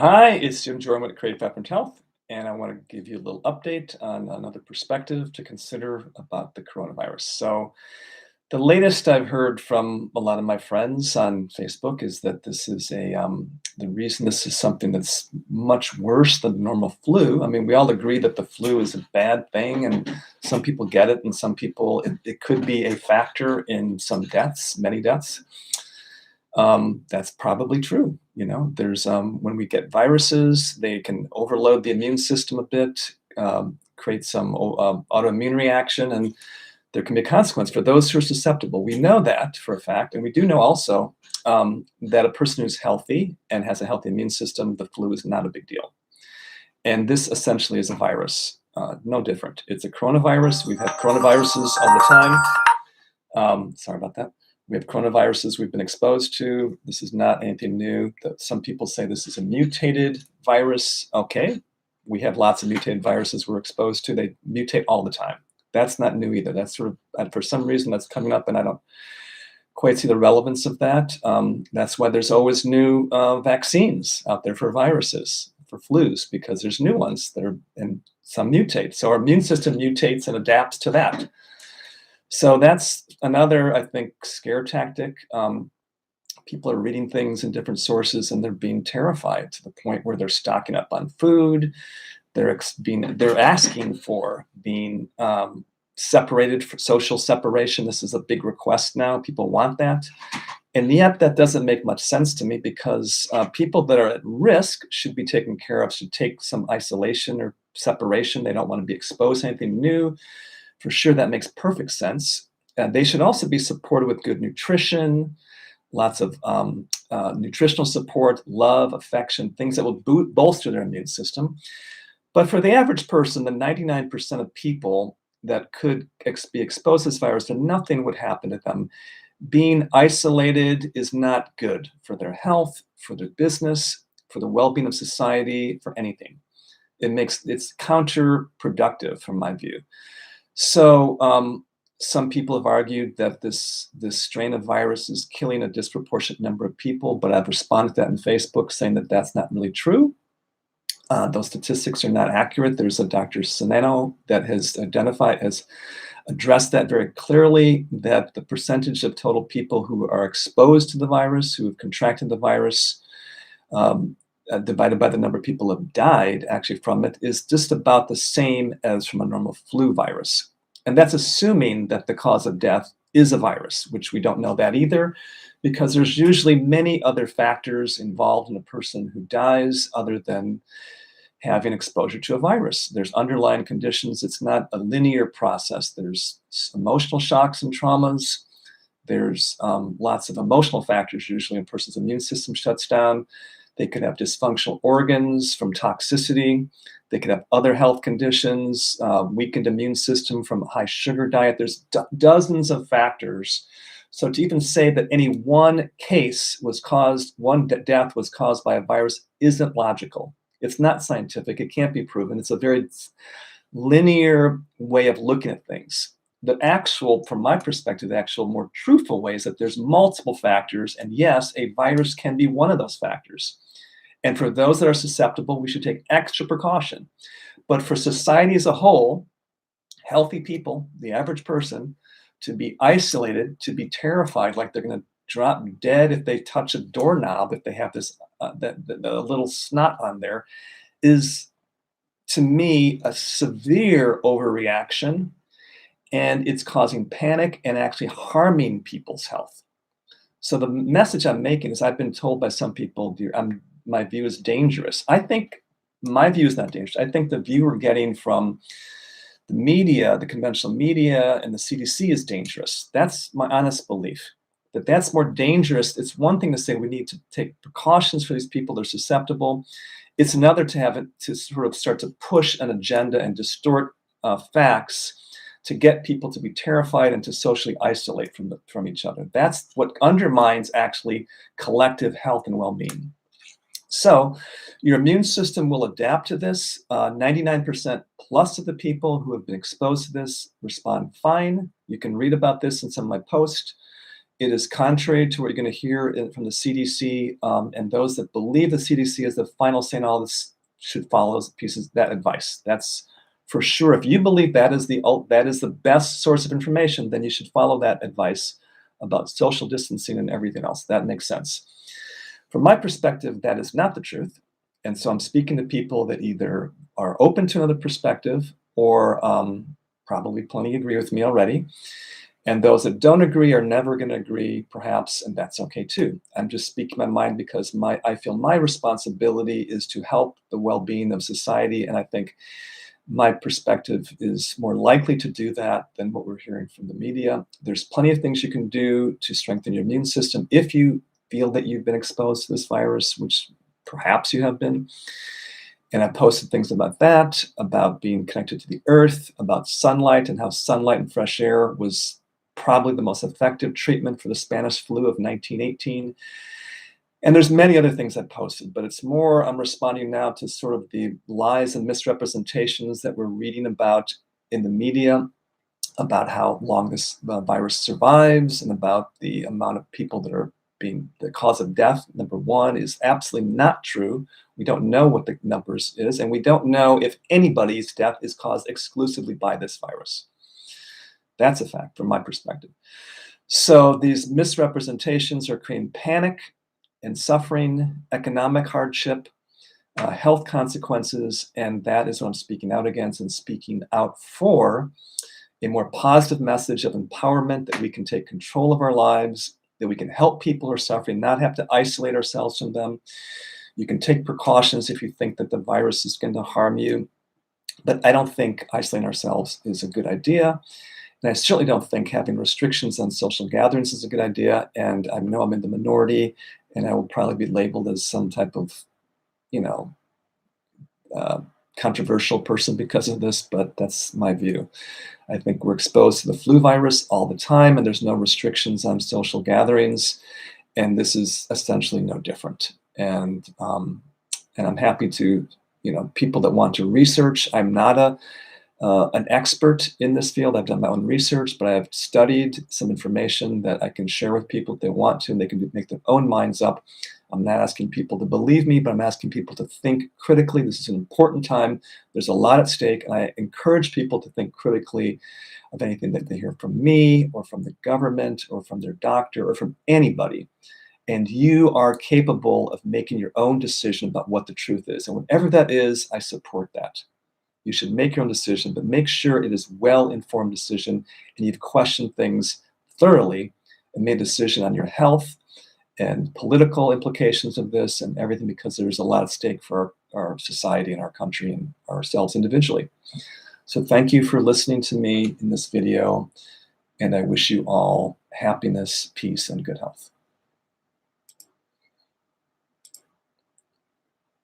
Hi, it's Jim Jordan with Creative Vibrant Health, and I want to give you a little update on another perspective to consider about the coronavirus. So, the latest I've heard from a lot of my friends on Facebook is that this is the reason this is something that's much worse than the normal flu. I mean, we all agree that the flu is a bad thing, and some people get it, and some people, it could be a factor in some deaths, many deaths. That's probably true. There's when we get viruses, they can overload the immune system a bit, create some autoimmune reaction, and there can be a consequence for those who are susceptible. We know that for a fact, and we do know also that a person who's healthy and has a healthy immune system, the flu is not a big deal. And this essentially is a virus, no different. It's a coronavirus. We've had coronaviruses all the time. Sorry about that. We have coronaviruses we've been exposed to. This is not anything new. Some people say this is a mutated virus. Okay, we have lots of mutated viruses we're exposed to. They mutate all the time. That's not new either. That's sort of, for some reason, that's coming up, and I don't quite see the relevance of that. That's why there's always new vaccines out there for viruses, for flus, because there's new ones that are, and some mutate. So our immune system mutates and adapts to that. So that's another, I think, scare tactic. People are reading things in different sources and they're being terrified to the point where they're stocking up on food. They're asking for being separated, for social separation. This is a big request now. People want that. And yet that doesn't make much sense to me because people that are at risk should be taken care of, should take some isolation or separation. They don't want to be exposed to anything new. For sure, that makes perfect sense. They should also be supported with good nutrition, lots of nutritional support, love, affection, things that will bolster their immune system. But for the average person, the 99% of people that could be exposed to this virus, and nothing would happen to them. Being isolated is not good for their health, for their business, for the well-being of society, for anything. It's counterproductive from my view. So some people have argued that this strain of virus is killing a disproportionate number of people, but I've responded to that in Facebook saying that that's not really true. Those statistics are not accurate. There's a Dr. Sineno that has addressed that very clearly, that the percentage of total people who are exposed to the virus, who have contracted the virus, divided by the number of people who have died actually from it, is just about the same as from a normal flu virus. And that's assuming that the cause of death is a virus, which we don't know that either, because there's usually many other factors involved in a person who dies other than having exposure to a virus. There's underlying conditions. It's not a linear process. There's emotional shocks and traumas. There's lots of emotional factors. Usually a person's immune system shuts down. They could have dysfunctional organs from toxicity. They could have other health conditions, weakened immune system from a high sugar diet. There's dozens of factors. So to even say that any one death was caused by a virus isn't logical. It's not scientific. It can't be proven. It's a very linear way of looking at things. From my perspective, the actual more truthful way is that there's multiple factors, and yes, a virus can be one of those factors. And for those that are susceptible, we should take extra precaution. But for society as a whole, healthy people, the average person, to be isolated, to be terrified, like they're going to drop dead if they touch a doorknob, if they have this the little snot on there, is, to me, a severe overreaction. And it's causing panic and actually harming people's health. So the message I'm making is, I've been told by some people, my view is dangerous. I think my view is not dangerous. I think the view we're getting from the media, the conventional media, and the CDC is dangerous. That's my honest belief, that's more dangerous. It's one thing to say we need to take precautions for these people that are susceptible. It's another to sort of start to push an agenda and distort facts to get people to be terrified and to socially isolate from each other. That's what undermines actually collective health and well-being. So your immune system will adapt to this. 99% plus of the people who have been exposed to this respond fine. You can read about this in some of my posts. It is contrary to what you're going to hear from the CDC, and those that believe the CDC is the final say in all this should follow those pieces, that advice. That's for sure. If you believe that is the best source of information, then you should follow that advice about social distancing and everything else. That makes sense. From my perspective, that is not the truth. And so I'm speaking to people that either are open to another perspective or probably plenty agree with me already. And those that don't agree are never going to agree, perhaps, and that's okay too. I'm just speaking my mind because I feel my responsibility is to help the well-being of society, and I think my perspective is more likely to do that than what we're hearing from the media. There's plenty of things you can do to strengthen your immune system if you feel that you've been exposed to this virus, which perhaps you have been. And I posted things about that, about being connected to the earth, about sunlight and how sunlight and fresh air was probably the most effective treatment for the Spanish flu of 1918. And there's many other things I posted, but it's more I'm responding now to sort of the lies and misrepresentations that we're reading about in the media about how long this virus survives and about the amount of people that are being the cause of death. Number one is absolutely not true. We don't know what the numbers is, and we don't know if anybody's death is caused exclusively by this virus. That's a fact from my perspective. So these misrepresentations are creating panic and suffering, economic hardship, health consequences, and that is what I'm speaking out against and speaking out for a more positive message of empowerment, that we can take control of our lives, that we can help people who are suffering, not have to isolate ourselves from them. You can take precautions if you think that the virus is going to harm you, but I don't think isolating ourselves is a good idea. And I certainly don't think having restrictions on social gatherings is a good idea. And I know I'm in the minority, and I will probably be labeled as some type of, controversial person because of this, but that's my view. I think we're exposed to the flu virus all the time, and there's no restrictions on social gatherings, and this is essentially no different. And I'm happy to, people that want to research. I'm not an expert in this field. I've done my own research, but I've studied some information that I can share with people if they want to, and they can make their own minds up. I'm not asking people to believe me, but I'm asking people to think critically. This is an important time. There's a lot at stake, and I encourage people to think critically of anything that they hear from me or from the government or from their doctor or from anybody. And you are capable of making your own decision about what the truth is. And whatever that is, I support that. You should make your own decision, but make sure it is well-informed decision and you've questioned things thoroughly and made a decision on your health and political implications of this and everything, because there's a lot at stake for our society and our country and ourselves individually. So thank you for listening to me in this video, and I wish you all happiness, peace, and good health.